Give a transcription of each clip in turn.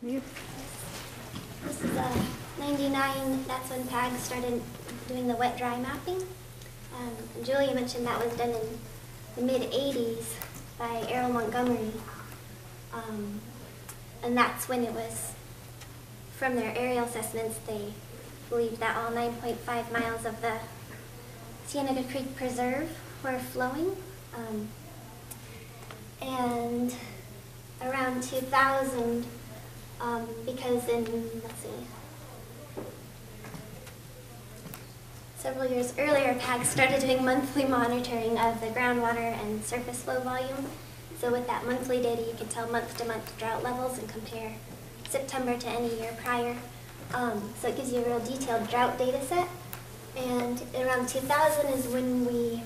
Yep. This is 99, that's when PAG started doing the wet-dry mapping. And Julia mentioned that was done in the mid-'80s by Errol Montgomery. And that's when it was, from their aerial assessments, they believed that all 9.5 miles of the Cienega Creek Preserve were flowing. And around 2000, because let's see, several years earlier, PAG started doing monthly monitoring of the groundwater and surface flow volume. So with that monthly data, you can tell month-to-month drought levels and compare September to any year prior. So it gives you a real detailed drought data set. And around 2000 is when we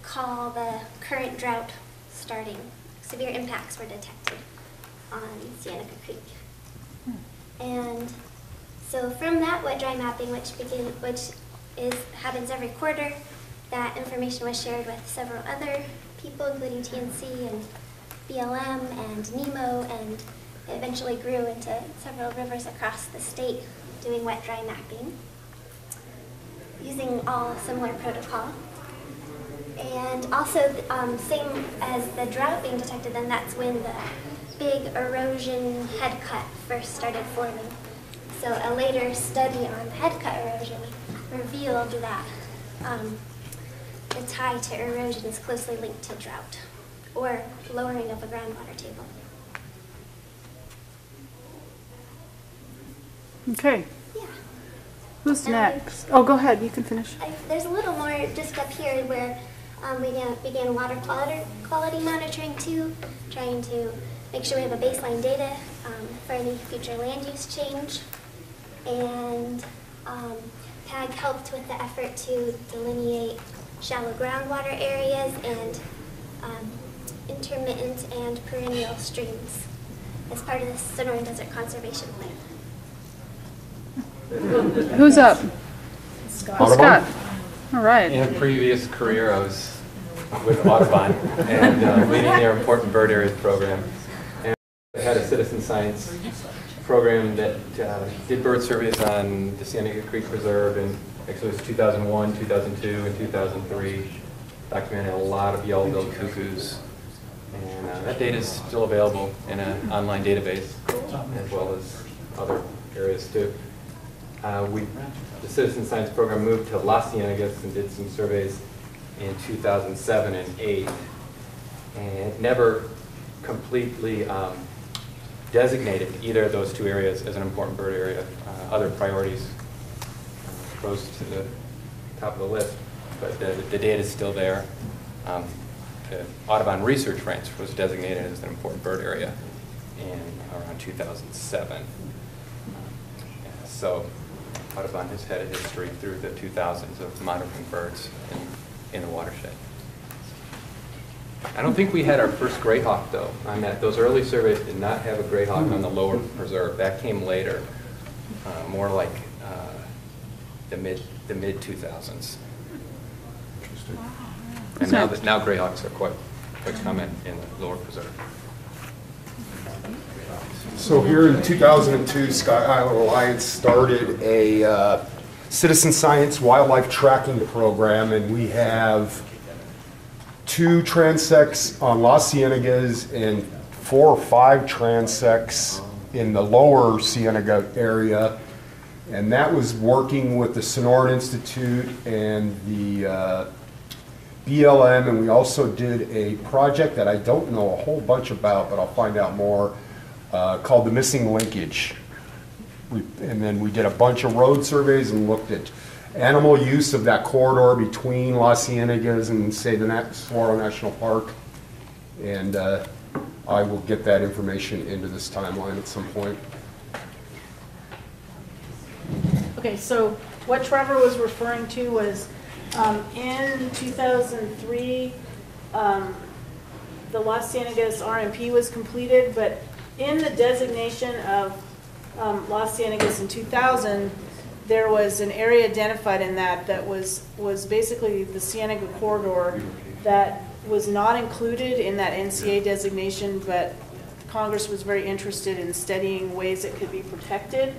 call the current drought starting. Severe impacts were detected on Cienega Creek. And so from that wet-dry mapping, which happens every quarter, that information was shared with several other people, including TNC and BLM and NEMO, and it eventually grew into several rivers across the state doing wet-dry mapping using all similar protocol. And also, same as the drought being detected, then that's when the big erosion head cut first started forming. So a later study on head cut erosion revealed that the tie to erosion is closely linked to drought or lowering of a groundwater table. Okay. Yeah. Who's next? Oh, go ahead. You can finish. There's a little more just up here where we began water quality monitoring too, trying to make sure we have a baseline data for any future land use change. And PAG helped with the effort to delineate shallow groundwater areas and intermittent and perennial streams as part of the Sonoran Desert Conservation Plan. Who's up? Scott. All right. In a previous career, I was with Audubon and leading their important bird areas program. And I had a citizen science program that did bird surveys on the Cienega Creek Preserve, and actually it was 2001, 2002, and 2003. Documented a lot of yellow-billed cuckoos. And that data is still available in an online database, as well as other areas too. The citizen science program moved to Las Cienegas and did some surveys in 2007 and 2008, and never completely designated either of those two areas as an important bird area. Other priorities rose to the top of the list, but the data is still there. The Audubon Research Ranch was designated as an important bird area in around 2007. So Audubon has had a history through the 2000s of monitoring birds in the watershed. I don't think we had our first greyhawk though. On that, those early surveys did not have a greyhawk on the lower preserve. That came later, more like the mid 2000s. Interesting. And now greyhawks are quite common in the lower preserve. So here in 2002, Sky Island Alliance started a citizen science wildlife tracking program, and we have 2 transects on Las Cienegas and 4 or 5 transects in the lower Cienega area. And that was working with the Sonoran Institute and the BLM, and we also did a project that I don't know a whole bunch about, but I'll find out more, called the Missing Linkage. And then we did a bunch of road surveys and looked at animal use of that corridor between Las Cienegas and, say, the Saguaro National Park. And I will get that information into this timeline at some point. Okay, so what Trevor was referring to was in 2003, the Las Cienegas RMP was completed, but in the designation of Las Cienegas in 2000, there was an area identified in that was basically the Cienega corridor that was not included in that NCA designation, but Congress was very interested in studying ways it could be protected.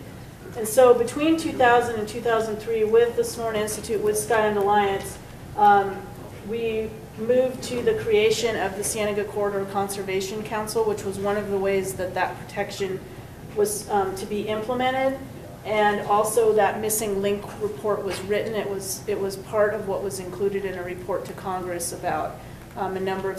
And so between 2000 and 2003, with the Sonoran Institute, with Skyland Alliance, we moved to the creation of the Cienega Corridor Conservation Council, which was one of the ways that that protection was to be implemented. And also that missing link report was written. It was part of what was included in a report to Congress about a number of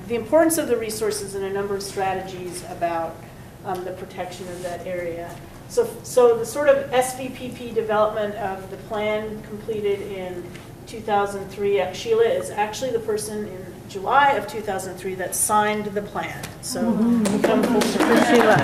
the importance of the resources and a number of strategies about the protection of that area. So the sort of SVPP development of the plan completed in 2003, Sheila is actually the person in July of 2003 that signed the plan. So we come full circle. Sheila.